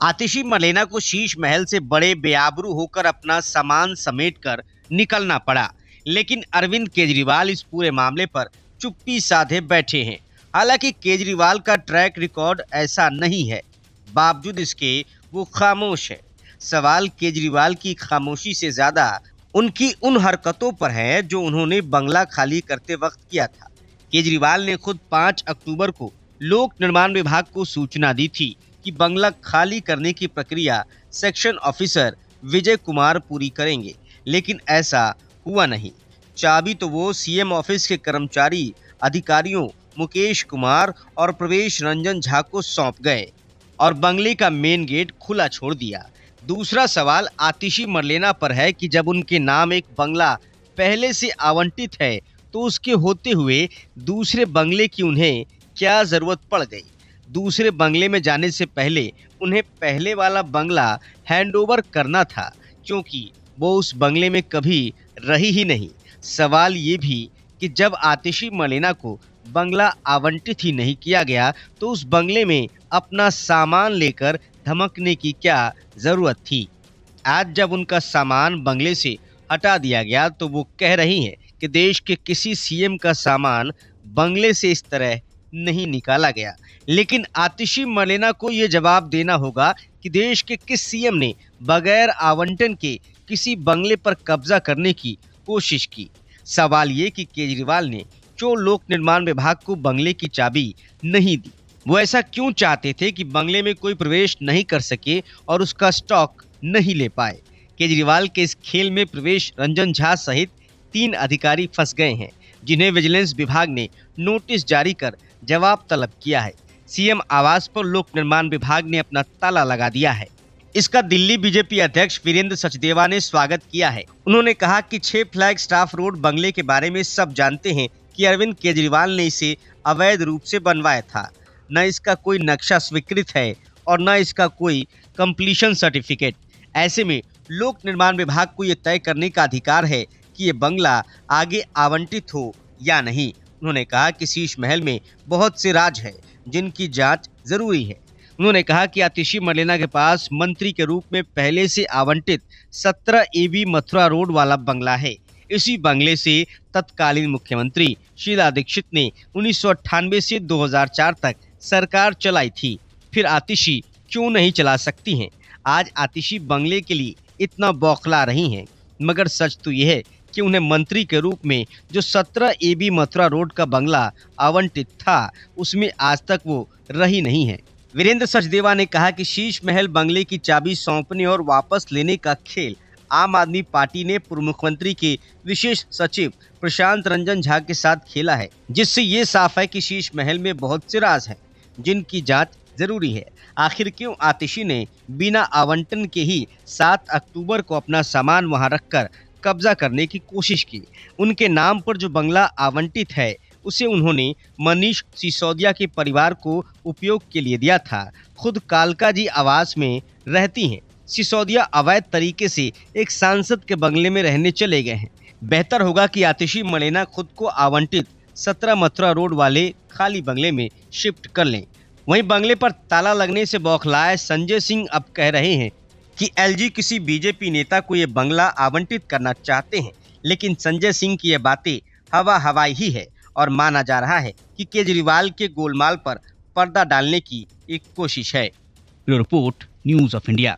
आतिशी मर्लेना को शीश महल से बड़े बेआबरू होकर अपना सामान समेटकर निकलना पड़ा, लेकिन अरविंद केजरीवाल इस पूरे मामले पर चुप्पी साधे बैठे हैं। हालांकि केजरीवाल का ट्रैक रिकॉर्ड ऐसा नहीं है, बावजूद इसके वो खामोश है। सवाल केजरीवाल की खामोशी से ज्यादा उनकी उन हरकतों पर है जो उन्होंने बंगला खाली करते वक्त किया था। केजरीवाल ने खुद 5 अक्टूबर को लोक निर्माण विभाग को सूचना दी थी कि बंगला खाली करने की प्रक्रिया सेक्शन ऑफिसर विजय कुमार पूरी करेंगे, लेकिन ऐसा हुआ नहीं। चाबी तो वो सीएम ऑफिस के कर्मचारी अधिकारियों मुकेश कुमार और प्रवेश रंजन झा को सौंप गए और बंगले का मेन गेट खुला छोड़ दिया। दूसरा सवाल आतिशी मर्लेना पर है कि जब उनके नाम एक बंगला पहले से आवंटित है तो उसके होते हुए दूसरे बंगले की उन्हें क्या जरूरत पड़ गई। दूसरे बंगले में जाने से पहले उन्हें पहले वाला बंगला हैंडओवर करना था, क्योंकि वो उस बंगले में कभी रही ही नहीं। सवाल ये भी कि जब आतिशी मर्लेना को बंगला आवंटित ही नहीं किया गया तो उस बंगले में अपना सामान लेकर धमकने की क्या जरूरत थी। आज जब उनका सामान बंगले से हटा दिया गया तो वो कह रही हैं कि देश के किसी सीएम का सामान बंगले से इस तरह नहीं निकाला गया। लेकिन आतिशी मर्लेना को ये जवाब देना होगा कि देश के किस सीएम ने बगैर आवंटन के किसी बंगले पर कब्जा करने की कोशिश की। सवाल ये कि केजरीवाल ने क्यों लोक निर्माण विभाग को बंगले की चाबी नहीं दी। वो ऐसा क्यों चाहते थे कि बंगले में कोई प्रवेश नहीं कर सके और उसका स्टॉक नहीं ले पाए। केजरीवाल के इस खेल में प्रवेश रंजन झा सहित 3 अधिकारी फंस गए हैं, जिन्हें विजिलेंस विभाग ने नोटिस जारी कर जवाब तलब किया है। सीएम आवास पर लोक निर्माण विभाग ने अपना ताला लगा दिया है। इसका दिल्ली बीजेपी अध्यक्ष वीरेंद्र सचदेवा ने स्वागत किया है। उन्होंने कहा कि 6 फ्लैग स्टाफ रोड बंगले के बारे में सब जानते हैं कि अरविंद केजरीवाल ने इसे अवैध रूप से बनवाया था। न इसका कोई नक्शा स्वीकृत है और न इसका कोई कंप्लीशन सर्टिफिकेट। ऐसे में लोक निर्माण विभाग को यह तय करने का अधिकार है कि ये बंगला आगे आवंटित हो या नहीं। उन्होंने कहा कि शीश महल में बहुत से राज है जिनकी जांच जरूरी है। उन्होंने कहा कि आतिशी मर्लेना के पास मंत्री के रूप में पहले से आवंटित 17 AB मथुरा रोड वाला बंगला है। इसी बंगले से तत्कालीन मुख्यमंत्री शीला दीक्षित ने 1998 से 2004 तक सरकार चलाई थी। फिर आतिशी क्यों नहीं चला सकती हैं। आज आतिशी बंगले के लिए इतना बौखला रही हैं, मगर सच तो यह है कि उन्हें मंत्री के रूप में जो 17 AB मथुरा रोड का बंगला आवंटित था उसमें आज तक वो रही नहीं है। वीरेंद्र सचदेवा ने कहा कि शीश महल बंगले की चाबी सौंपने और वापस लेने का खेल आम आदमी पार्टी ने पूर्व मुख्यमंत्री के विशेष सचिव प्रशांत रंजन झा के साथ खेला है, जिससे ये साफ है कि शीश महल में बहुत से राज हैं जिनकी जांच जरूरी है। आखिर क्यों आतिशी ने बिना आवंटन के ही 7 अक्टूबर को अपना सामान वहां रखकर कब्जा करने की कोशिश की। उनके नाम पर जो बंगला आवंटित है उसे उन्होंने मनीष सिसोदिया के परिवार को उपयोग के लिए दिया था। खुद कालका जी आवास में रहती हैं। सिसोदिया अवैध तरीके से एक सांसद के बंगले में रहने चले गए हैं। बेहतर होगा कि आतिशी मर्लेना खुद को आवंटित 17 मथुरा रोड वाले खाली बंगले में शिफ्ट कर लें। वहीं बंगले पर ताला लगने से बौखलाए संजय सिंह अब कह रहे हैं कि एलजी किसी बीजेपी नेता को ये बंगला आवंटित करना चाहते हैं, लेकिन संजय सिंह की ये बातें हवाई ही है और माना जा रहा है कि केजरीवाल के गोलमाल पर पर्दा डालने की एक कोशिश है। Report news of India.